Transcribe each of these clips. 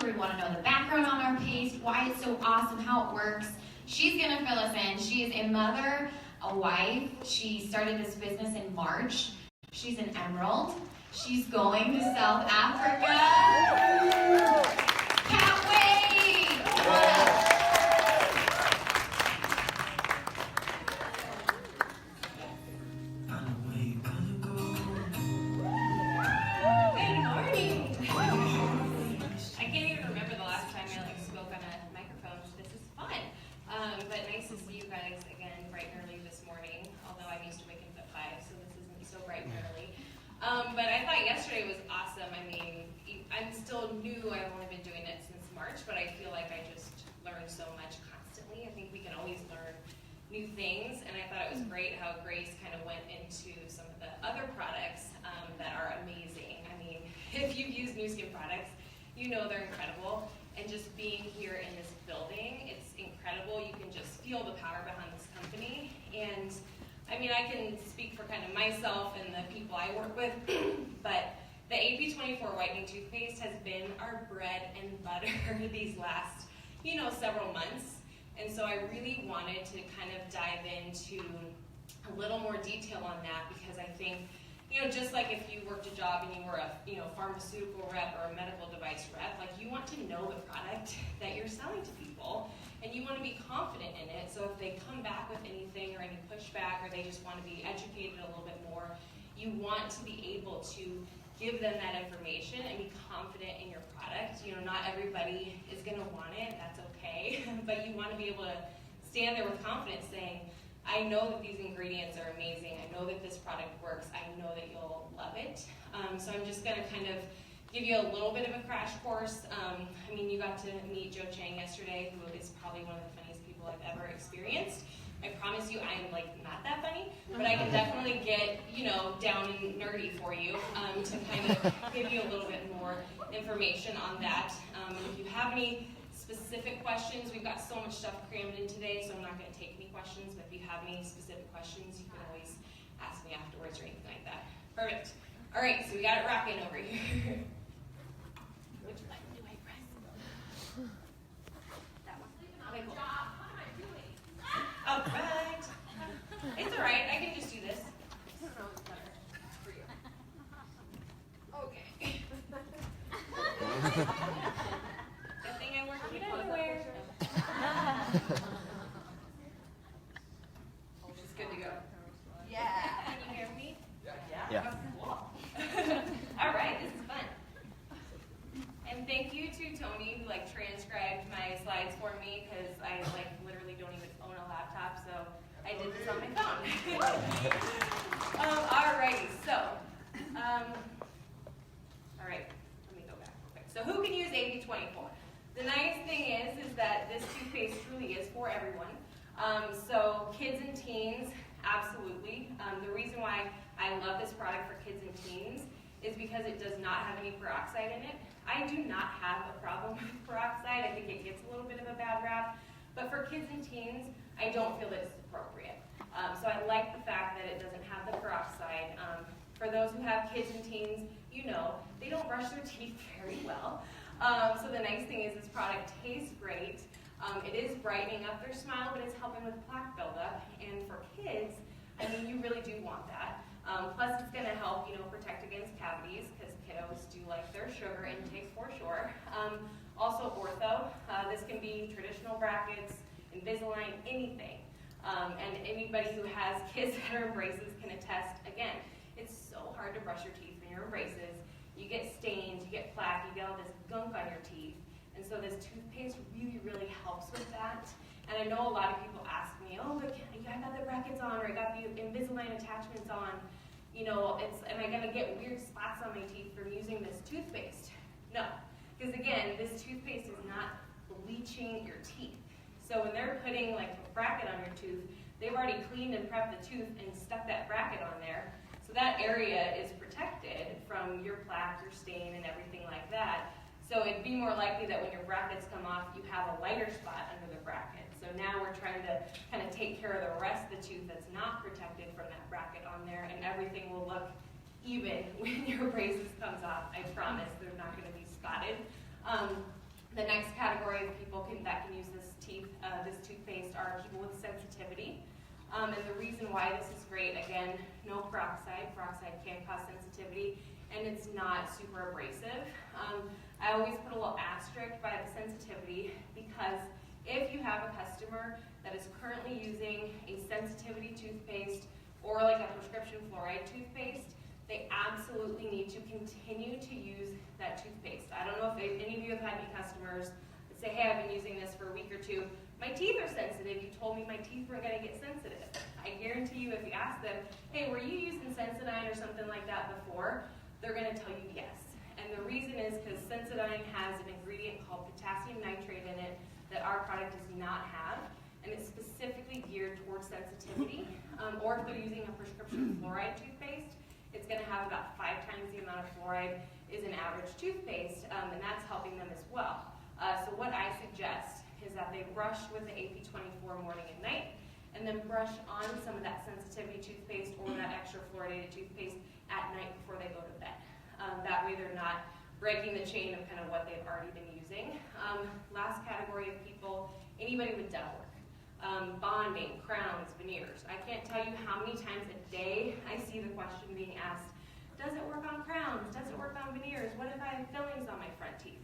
we want to know the background on our paste, why it's so awesome, how it works. She's going to fill us in. She is a mother, a wife. She started this business in March. She's an emerald. She's going to South Africa. Can't wait! Good morning! I can't even remember the last time I spoke on a microphone. This is fun. But nice to see you guys again bright and early this morning, although I'm used to waking up at 5, so this isn't so bright and early. But I thought yesterday was awesome. I mean, I'm still new. I've only been doing it since March, but I feel like I just learn so much constantly. I think we can always learn new things, and I thought it was great how Grace kind of went into some of the other products that are amazing. I mean, if you've used Nu Skin products, you know they're incredible, and just being here in this building, it's incredible. You can just feel the power behind this company, and I mean, I can speak for kind of myself and the people I work with, but the Ap24 whitening toothpaste has been our bread and butter these last, several months. And so I really wanted to kind of dive into a little more detail on that, because I think, just like if you worked a job and you were a, pharmaceutical rep or a medical device rep, like you want to know the product that you're selling to people, and you want to be confident in it. So if they come back with anything or any pushback, or they just want to be educated a little bit more, you want to be able to give them that information and be confident in your product. Not everybody is going to want it. That's okay. But you want to be able to stand there with confidence saying, I know that these ingredients are amazing. I know that this product works. I know that you'll love it. So I'm just going to kind of give you a little bit of a crash course. You got to meet Joe Chang yesterday, who is probably one of the funniest people I've ever experienced. I promise you I'm not that funny, but I can definitely get, down and nerdy for you to kind of give you a little bit more information on that. If you have any specific questions, we've got so much stuff crammed in today, so I'm not going to take any questions, but if you have any specific questions, you can always ask me afterwards or anything like that. Perfect. All right, so we got it rocking over here. Which button do I press? That one. Okay, cool. What am I doing? All right. It's all right. I can just do this. I don't know what's better for you. Okay. Good thing I work in underwear. It's good to go. Yeah. Can you hear me? Yeah. Cool. All right. This is fun. And thank you to Tony, who transcribed my slides for me, because I literally don't even own a laptop, so I did this on my phone. Alrighty, so all right, let me go back real quick. So who can use Ap24? The nice thing is that this toothpaste truly is for everyone. So kids and teens, absolutely. The reason why I love this product for kids and teens is because it does not have any peroxide in it. I do not have a problem with peroxide. I think it gets a little bit of a bad rap. But for kids and teens, I don't feel that it's appropriate. So I like the fact that it doesn't have the peroxide. For those who have kids and teens, they don't brush their teeth very well. So the nice thing is this product tastes great. It is brightening up their smile, but it's helping with plaque buildup. And for kids, you really do want that. Plus, it's going to help, protect against cavities, because kiddos do like their sugar intake for sure. Also, ortho. This can be traditional brackets, Invisalign, anything. And anybody who has kids that are in braces can attest. Again, it's so hard to brush your teeth when you're in braces. You get stains, you get plaque, you get all this gunk on your teeth. And so this toothpaste really, really helps with that. And I know a lot of people ask me, oh, look, I got the brackets on, or I got the Invisalign attachments on. Am I going to get weird spots on my teeth from using this toothpaste? No, because again, this toothpaste is not bleaching your teeth. So when they're putting a bracket on your tooth, they've already cleaned and prepped the tooth and stuck that bracket on there. So that area is protected from your plaque, your stain, and everything like that. So it'd be more likely that when your brackets come off, you have a lighter spot under the bracket. So now we're trying to kind of take care of the rest of the tooth that's not protected from that bracket on there, and everything will look even when your braces comes off. I promise they're not going to be spotted. The next category of people that can use this toothpaste are people with sensitivity. And the reason why this is great, again, no peroxide. Peroxide can cause sensitivity, and it's not super abrasive. I always put a little asterisk by the sensitivity because if you have a customer that is currently using a sensitivity toothpaste or like a prescription fluoride toothpaste, they absolutely need to continue to use that toothpaste. I don't know if any of you have had any customers that say, hey, I've been using this for a week or two. My teeth are sensitive. You told me my teeth were going to get sensitive. I guarantee you if you ask them, hey, were you using Sensodyne or something like that before? They're going to tell you yes. And the reason is because Sensodyne has an ingredient called potassium nitrate in it that our product does not have. And it's specifically geared towards sensitivity. Or if they're using a prescription fluoride toothpaste, it's going to have about 5 times the amount of fluoride as an average toothpaste, and that's helping them as well. So what I suggest is that they brush with the Ap24 morning and night, and then brush on some of that sensitivity toothpaste or that extra fluoridated toothpaste at night before they go to bed. That way they're not breaking the chain of kind of what they've already been using. Last category of people, anybody with dental work. Bonding, crowns, veneers. I can't tell you how many times a day I see the question being asked, does it work on crowns? Does it work on veneers? What if I have fillings on my front teeth?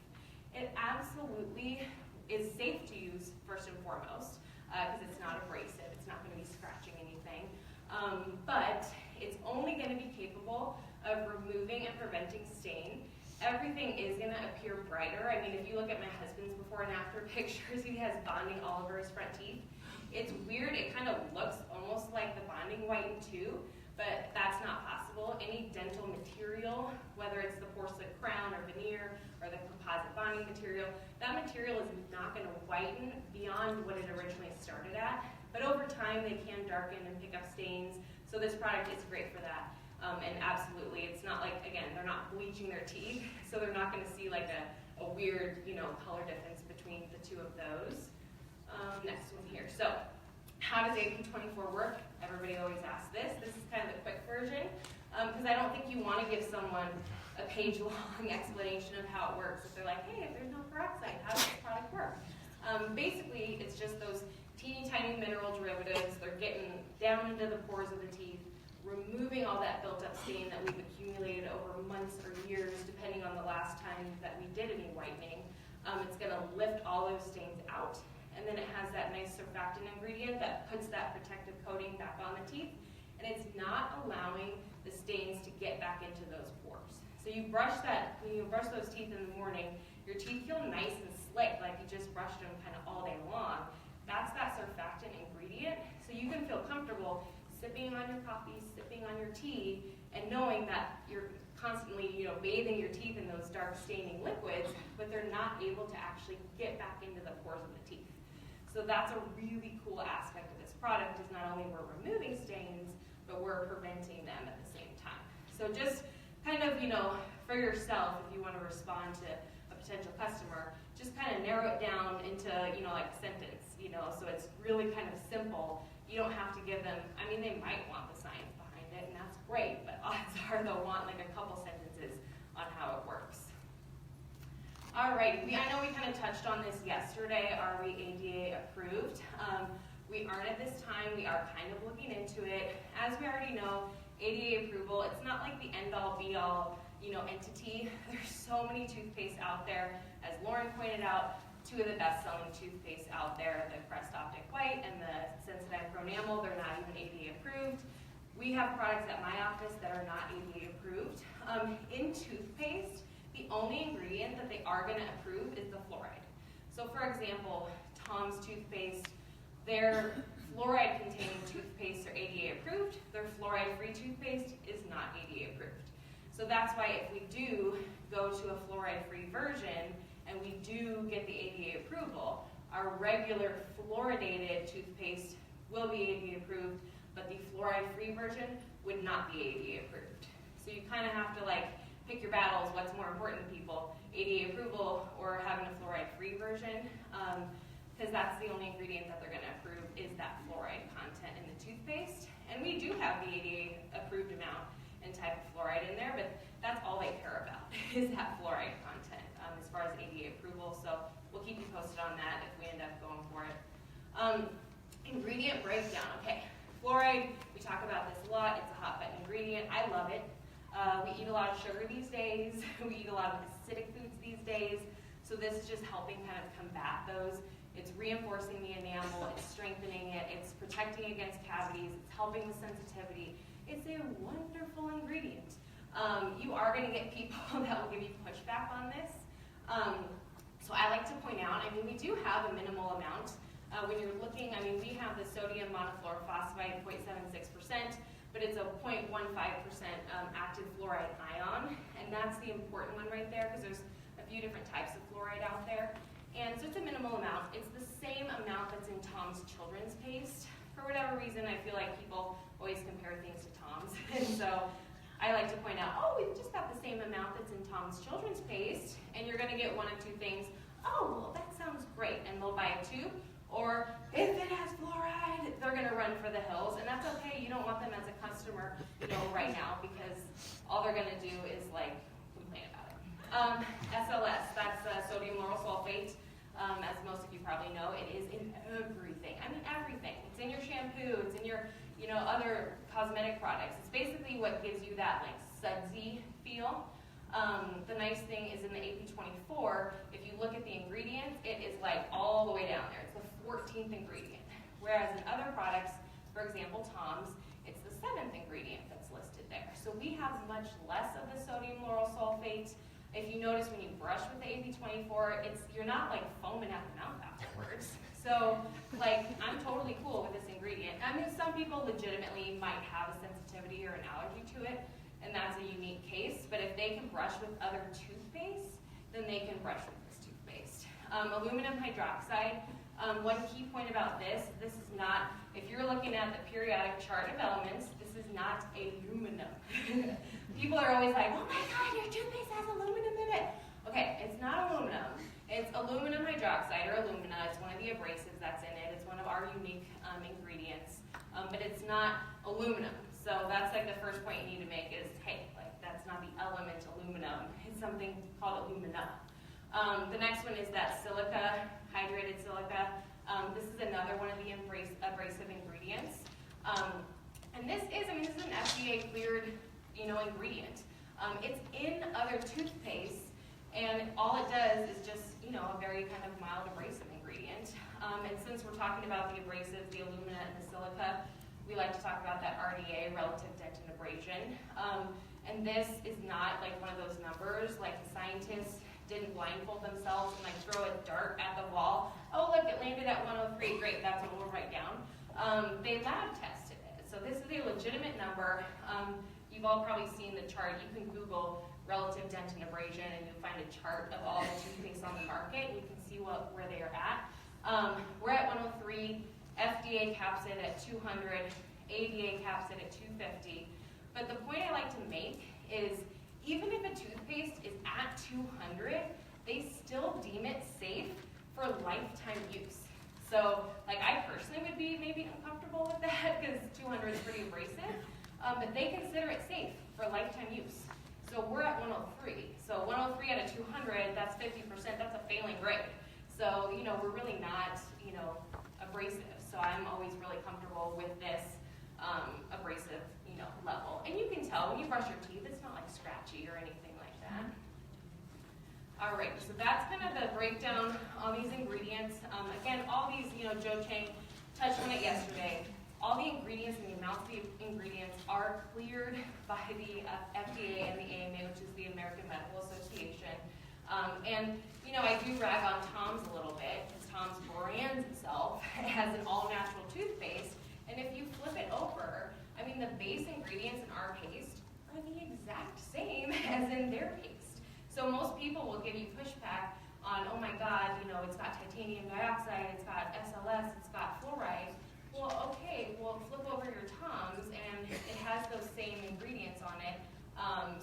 It absolutely is safe to use first and foremost because it's not abrasive. It's not going to be scratching anything. But it's only going to be capable of removing and preventing stain. Everything is going to appear brighter. I mean, if you look at my husband's before and after pictures, he has bonding all over his front teeth. It's weird. It kind of looks almost like the bonding whitened too, but that's not possible. Any dental material, whether it's the porcelain crown or veneer or the composite bonding material, that material is not going to whiten beyond what it originally started at. But over time, they can darken and pick up stains. So this product is great for that. And absolutely, it's not like, again, they're not bleaching their teeth, so they're not going to see like a weird, color difference between the two of those. Next one here. So, how does Ap24 work? Everybody always asks this. This is kind of the quick version, because I don't think you want to give someone a page-long explanation of how it works. If they're like, hey, if there's no peroxide, how does this product work? Basically, it's just those teeny tiny mineral derivatives. They're getting down into the pores of the teeth, removing all that built-up stain that we've accumulated over months or years, depending on the last time that we did any whitening. It's going to lift all those stains out, and then it has that nice surfactant ingredient that puts that protective coating back on the teeth, and it's not allowing the stains to get back into those pores. So when you brush those teeth in the morning, your teeth feel nice and slick, like you just brushed them kind of all day long. That's that surfactant ingredient, so you can feel comfortable sipping on your coffee, sipping on your tea, and knowing that you're constantly, bathing your teeth in those dark staining liquids, but they're not able to actually get back into the pores of the teeth. So that's a really cool aspect of this product, is not only we're removing stains, but we're preventing them at the same time. So just kind of, for yourself, if you want to respond to a potential customer, just kind of narrow it down into, like a sentence, so it's really kind of simple. You don't have to give them, they might want the science behind it, and that's great, but odds are they'll want like a couple sentences on how it works. All right, I know we kind of touched on this yesterday. Are we ADA approved? We aren't at this time. We are kind of looking into it. As we already know, ADA approval, it's not like the end-all, be-all, entity. There's so many toothpaste out there. As Lauren pointed out, 2 of the best-selling toothpaste out there, the Crest Optic White and the Sensodyne Pro Enamel, they're not even ADA approved. We have products at my office that are not ADA approved. In toothpaste, the only ingredient that they are going to approve is the fluoride. So for example, Tom's toothpaste, their fluoride-containing toothpaste are ADA approved. Their fluoride-free toothpaste is not ADA approved. So that's why if we do go to a fluoride-free version and we do get the ADA approval, our regular fluoridated toothpaste will be ADA approved, but the fluoride-free version would not be ADA approved. So you kind of have to pick your battles, what's more important to people, ADA approval or having a fluoride-free version, because that's the only ingredient that they're going to approve is that fluoride content in the toothpaste. And we do have the ADA approved amount and type of fluoride in there, but that's all they care about is that fluoride content as far as ADA approval. So we'll keep you posted on that if we end up going for it. Ingredient breakdown. Okay, fluoride, we talk about this a lot. It's a hot button ingredient. I love it. We eat a lot of sugar these days. We eat a lot of acidic foods these days. So this is just helping kind of combat those. It's reinforcing the enamel. It's strengthening it. It's protecting against cavities. It's helping with sensitivity. It's a wonderful ingredient. You are going to get people that will give you pushback on this. So I like to point out, I mean, we do have a minimal amount. When you're looking, I mean, we have the sodium monofluorophosphide 0.76%, but it's a 0.15% active fluoride ion, and that's the important one right there because there's a few different types of fluoride out there. And so it's a minimal amount. It's the same amount that's in Tom's children's paste. For whatever reason, I feel like people always compare things to Tom's, and so I like to point out, oh, we've just got the same amount that's in Tom's children's paste, and you're going to get one of two things. Oh, well, that sounds great, and they'll buy a tube. Or if it has fluoride, they're going to run for the hills, and that's okay. You don't want them as a customer, right now, because all they're going to do is complain about it. SLS, that's sodium lauryl sulfate. As most of you probably know, it is in everything. I mean, everything. It's in your shampoo. It's in your, other cosmetic products. It's basically what gives you that sudsy feel. The nice thing is in the Ap24, if you look at the ingredients, it is all the way down there. It's the 14th ingredient. Whereas in other products, for example, Tom's, it's the 7th ingredient that's listed there. So we have much less of the sodium lauryl sulfate. If you notice when you brush with the Ap24, you're not foaming at the mouth afterwards. So I'm totally cool with this ingredient. I mean, some people legitimately might have a sensitivity or an allergy to it, and that's a unique case. But if they can brush with other toothpaste, then they can brush with this toothpaste. Aluminum hydroxide. One key point about this is not, if you're looking at the periodic chart of elements, this is not aluminum. People are always like, oh my God, your toothpaste has aluminum in it. Okay, it's not aluminum. It's aluminum hydroxide or alumina. It's one of the abrasives that's in it. It's one of our unique ingredients, but it's not aluminum. So that's the first point you need to make is, hey, that's not the element aluminum. It's something called alumina. The next one is that silica, hydrated silica. This is another one of the abrasive ingredients. And this is an FDA cleared, ingredient. It's in other toothpaste, and all it does is just, a very kind of mild abrasive ingredient. And since we're talking about the abrasives, the alumina and the silica, we like to talk about that RDA, relative dent and abrasion. And this is not one of those numbers, the scientists didn't blindfold themselves and throw a dart at the wall. Oh, look, it landed at 103. Great, that's what we'll write down. They lab tested it. So this is a legitimate number. You've all probably seen the chart. You can Google relative dent and abrasion, and you'll find a chart of all the toothpaste on the market, and you can see where they are at. We're at 103. FDA caps it at 200. ADA caps it at 250. But the point I like to make is, even if a toothpaste is at 200, they still deem it safe for lifetime use. So, I personally would be maybe uncomfortable with that because 200 is pretty abrasive, but they consider it safe for lifetime use. So we're at 103. So 103 out of 200, that's 50%. That's a failing grade. So, we're really not, abrasive. So I'm always really comfortable with this abrasive, level. And you can tell when you brush your teeth, it's not scratchy or anything like that. All right, so that's kind of the breakdown on these ingredients. Again, all these, Joe Chang touched on it yesterday. All the ingredients and the amounts of the ingredients are cleared by the FDA and the AMA, which is the American Medical Association. And, I do rag on Tom's a little bit, because Tom's brands itself as an all-natural toothpaste. And if you flip it over, the base ingredients in our paste are the exact same as in their paste. So most people will give you pushback on, oh my God, it's got titanium dioxide, it's got SLS, it's got fluoride. Well, okay, flip over your Tom's, and it has those same ingredients on it.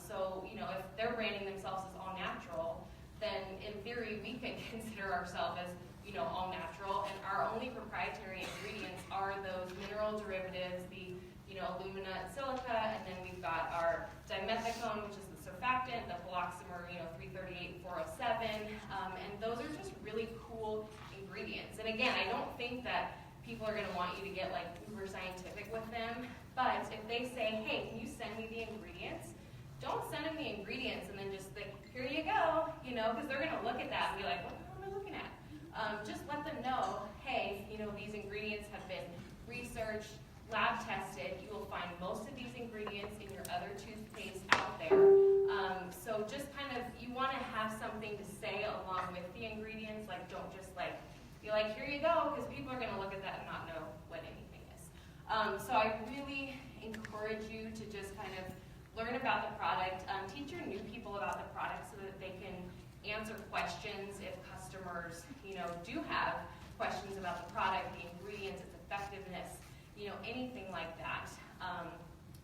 So, if they're branding themselves as all natural, then in theory we can consider ourselves as, all natural, and our only proprietary ingredients are those mineral derivatives, the, alumina and silica, and then we've got our dimethicone, which is the surfactant, the holoxamer, 338 and 407, and those are just really really cool ingredients. And again, I don't think that people are going to want you to get like uber scientific with them, but if they say, hey, can you send me the ingredients? Don't send them the ingredients and then just think, here you go, because they're going to look at that and be like, what the hell am I looking at? Just let them know, hey, these ingredients have been researched, lab tested. You will find most of these ingredients in your other toothpaste out there. So just kind of, you want to have something to say along with the ingredients. Like, don't just like be like, here you go, because people are going to look at that and not know what anything is. So I really encourage you to just kind of learn about the product. Teach your new people about the product so that they can answer questions if customers, do have questions about the product, the ingredients, its effectiveness, anything like that.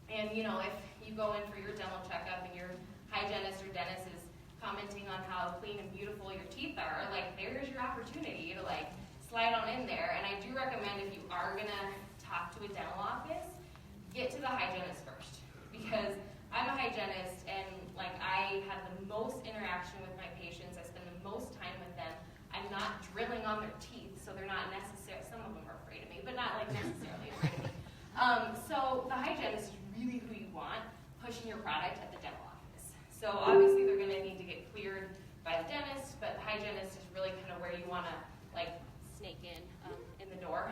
And if you go in for your dental checkup and your hygienist or dentist is commenting on how clean and beautiful your teeth are, like, there's your opportunity to like slide on in there. And I do recommend, if you are gonna talk to a dental office, get to the hygienist first, because I'm a hygienist and like I have the most interaction with my patients. I spend the most time with them. I'm not drilling on their teeth, so they're not necessarily, some of them are afraid of me, but not like necessarily afraid of me. So the hygienist is really who you want pushing your product at the dental office. So obviously they're going to need to get cleared by the dentist, but the hygienist is really kind of where you want to like snake in the door.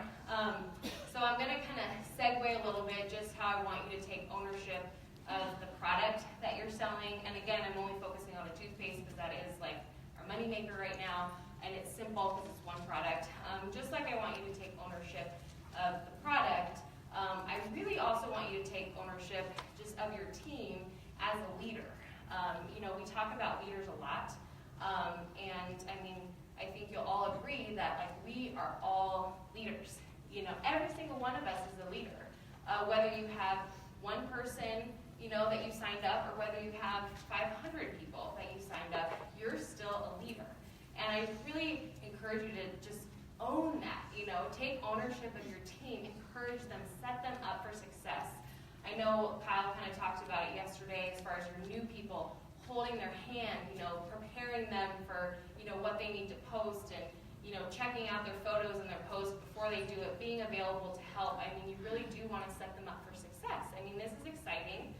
So I'm going to kind of segue a little bit just how I want you to take ownership of the product that you're selling. And again, I'm only focusing on the toothpaste because that is like our moneymaker right now, and it's simple because it's one product. Just like I want you to take ownership of the product, I really also want you to take ownership just of your team as a leader. We talk about leaders a lot, and I mean, I think you'll all agree that like we are all leaders. Every single one of us is a leader. Whether you have one person, that you signed up, or whether you have 500 people that you signed up, you're still a leader. And I really encourage you to just own that, take ownership of your team, encourage them, set them up for success. I know Kyle kind of talked about it yesterday as far as your new people, holding their hand, preparing them for, what they need to post, and, checking out their photos and their posts before they do it, being available to help. I mean, you really do want to set them up for success. I mean, this is exciting.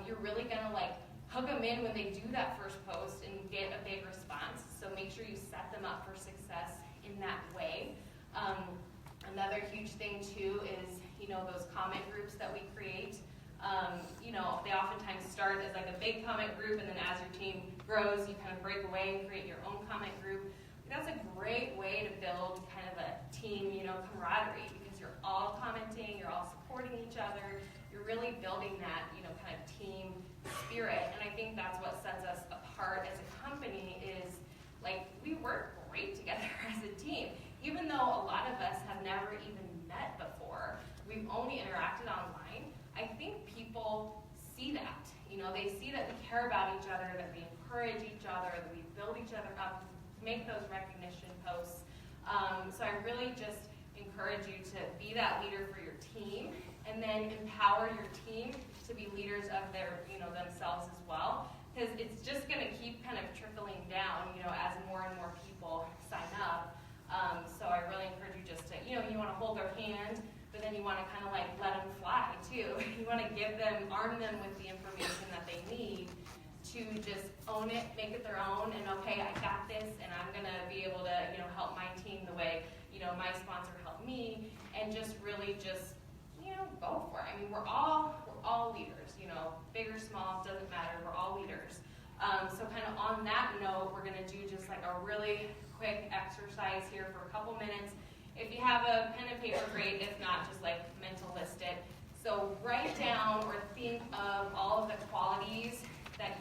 You're really going to like hook them in when they do that first post and get a big response. So make sure you set them up for success in that way. Another huge thing too is, those comment groups that we create. They oftentimes start as like a big comment group, and then as your team grows, you kind of break away and create your own comment group. That's a great way to build kind of a team, camaraderie, because you're all commenting, you're all supporting each other, you're really building that, kind of team spirit. And I think that's what sets us apart as a company is, like, we work great together as a team. Even though a lot of us have never even met before, we've only interacted online, I think people see that. They see that we care about each other, that we encourage each other, that we build each other up, make those recognition posts. So I really just encourage you to be that leader for your team, and then empower your team to be leaders of their, themselves as well, because it's just going to keep kind of trickling down, as more and more people sign up. So I really encourage you just to, you want to hold their hand, but then you want to kind of like let them fly too. You want to arm them with the information that they need to just own it, make it their own, and okay, I got this, and I'm going to be able to, help my team the way, my sponsor helped me, and just really just, go for it. I mean, we're all leaders, big or small, doesn't matter, we're all leaders. So kind of on that note, we're going to do just like a really quick exercise here for a couple minutes. If you have a pen and paper, great. If not, just like mental list it. So write down or think of all of the qualities that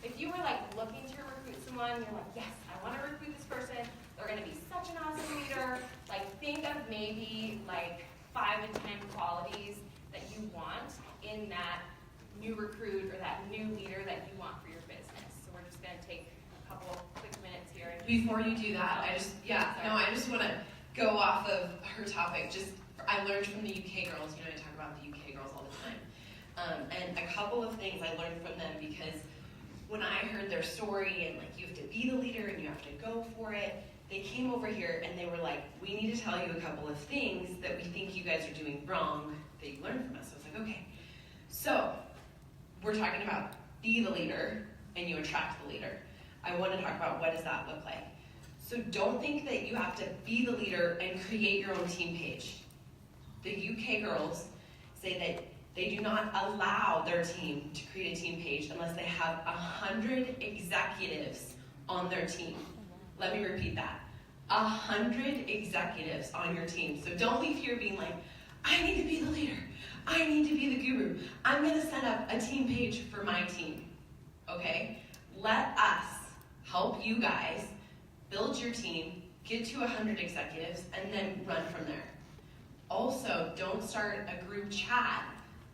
if you were like looking to recruit someone, you're like, yes, I want to recruit this person. They're going to be such an awesome leader. Like, think of maybe like 5 to 10 qualities that you want in that new recruit or that new leader that you want for your business. So we're just going to take a couple quick minutes here. Before you do that, I just want to go off of her topic. I learned from the UK girls. I talk about the UK girls all the time. And a couple of things I learned from them, because when I heard their story and like you have to be the leader and you have to go for it, they came over here and they were like, we need to tell you a couple of things that we think you guys are doing wrong that you learned from us. I was like, okay. So we're talking about be the leader and you attract the leader. I want to talk about what does that look like. So don't think that you have to be the leader and create your own team page. The UK girls say that they do not allow their team to create a team page unless they have 100 executives on their team. Let me repeat that. 100 executives on your team. So don't leave here being like, I need to be the leader. I need to be the guru. I'm going to set up a team page for my team. Okay? Let us help you guys build your team, get to 100 executives, and then run from there. Also, don't start a group chat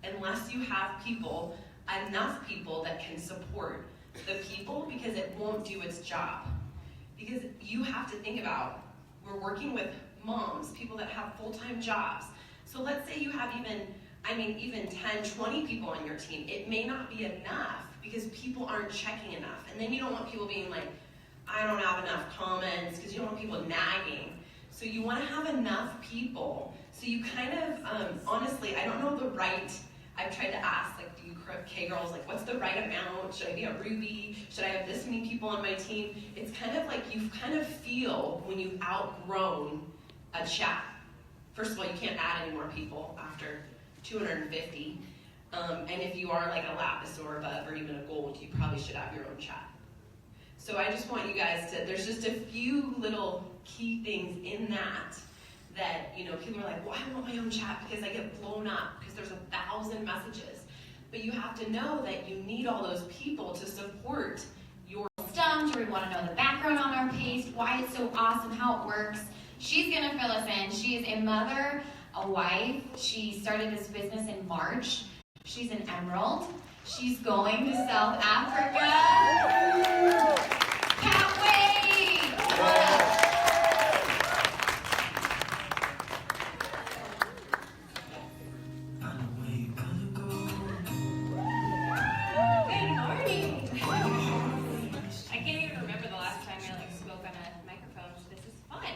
unless you have people, enough people that can support the people, because it won't do its job. Because you have to think about, we're working with moms, people that have full-time jobs. So let's say you have even 10, 20 people on your team. It may not be enough because people aren't checking enough. And then you don't want people being like, I don't have enough comments, because you don't want people nagging. So you want to have enough people. So you kind of, honestly, I don't know the right, I've tried to ask, like, do you K-girls, like, what's the right amount? Should I be a Ruby? Should I have this many people on my team? It's kind of like you kind of feel when you've outgrown a chat. First of all, you can't add any more people after 250. And if you are like a lapis or above or even a gold, you probably should have your own chat. So I just want you guys to, there's just a few little key things in that, you know, people are like, well, I want my own chat because I get blown up because there's 1,000 messages. But you have to know that you need all those people to support your systems, or we want to know the background on our page, why it's so awesome, how it works. She's going to fill us in. She is a mother, a wife. She started this business in March. She's an emerald. She's going to South Africa. Can't wait! Good morning. I can't even remember the last time I spoke on a microphone. This is fun.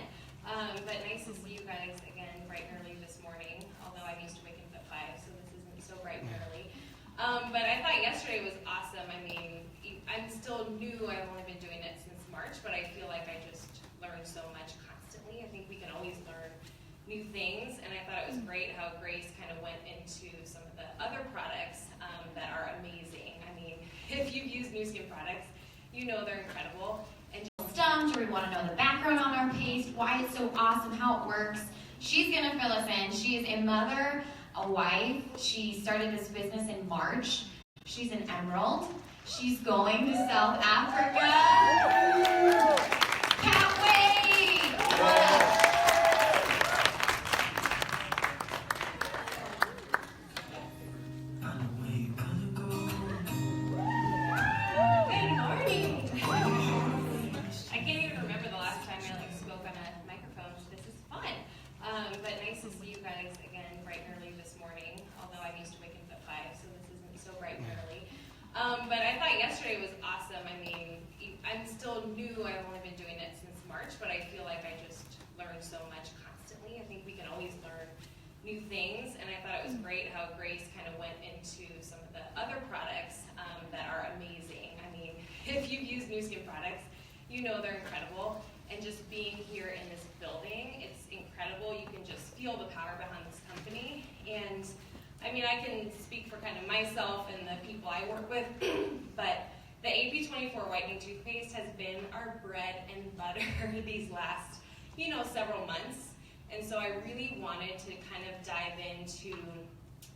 But nice to see you guys again bright and early this morning. Although I'm used to waking up at 5, so this isn't so bright and early. But I thought yesterday was awesome. I mean, I'm still new. I've only been doing it since March, but I feel like I just learn so much constantly. I think we can always learn new things, and I thought it was great how Grace kind of went into some of the other products that are amazing. I mean, if you've used Nu Skin products, you know they're incredible. And Systems, or we want to know the background on our page, why it's so awesome, how it works. She's going to fill us in. She is a mother, a wife. She started this business in March. She's an emerald. She's going to South Africa. Can't wait! Good morning. I can't even remember the last time I spoke on a microphone. This is fun. But nice to see you guys again bright and early this morning. Although I'm used to waking up at 5, so this isn't so bright and early. But I thought yesterday was awesome. I mean, I'm still new. I've only been doing it since March, but I feel like I just learn so much constantly. I think we can always learn new things, and I thought it was great how Grace kind of went into some of the other products that are amazing. I mean, if you've used Nu Skin products, you know they're incredible. And just being here in this building, it's incredible. You can just feel the power behind this company. And I mean, I can speak for kind of myself and the people I work with, but the Ap24 whitening toothpaste has been our bread and butter these last, several months. And so I really wanted to kind of dive into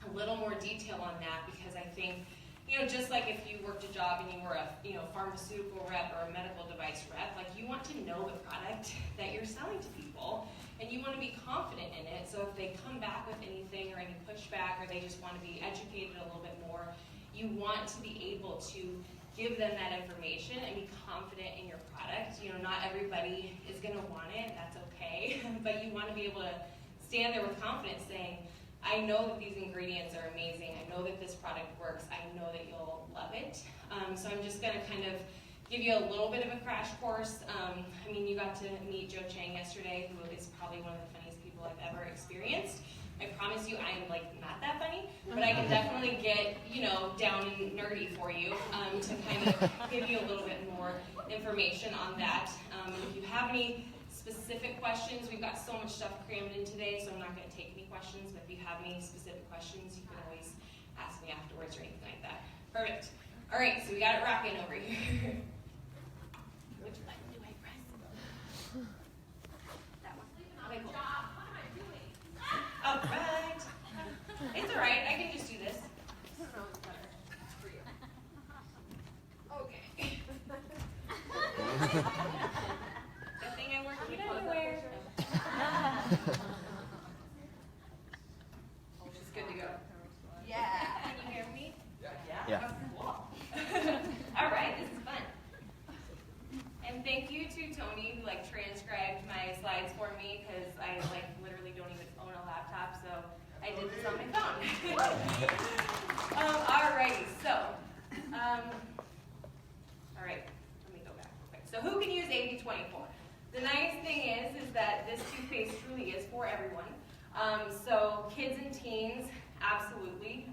a little more detail on that, because I think, just like if you worked a job and you were a, pharmaceutical rep or a medical device rep, like you want to know the product that you're selling to people, and you want to be confident in it. So if they come back with anything or any pushback, or they just want to be educated a little bit more, you want to be able to give them that information and be confident in your product. Not everybody is going to want it, that's okay, but you want to be able to stand there with confidence saying, I know that these ingredients are amazing, I know that this product works, I know that you'll love it. So I'm just going to kind of give you a little bit of a crash course. I mean, you got to meet Joe Chang yesterday, who is probably one of the funniest people I've ever experienced. I promise you, I'm like not that funny, but I can definitely get, you know, down and nerdy for you to kind of give you a little bit more information on that. If you have any specific questions, we've got so much stuff crammed in today, so I'm not going to take any questions, but if you have any specific questions, you can always ask me afterwards or anything like that. Perfect. All right, so we got it rocking over here. Which button do I press? That one. Okay, cool. All right. It's all right. I can just do this. I don't know what's better for you. Okay. Good thing I work cute underwear. It's good to go. Yeah. Can you hear me? Yeah. Oh, cool. All right. This is fun. And thank you to Tony who like transcribed my slides for me because I like literally don't even own a laptop, so I did this on my phone. Alrighty, so all right, let me go back real quick. So who can use Ap24? The nice thing is that this toothpaste truly is for everyone. So kids and teens, absolutely.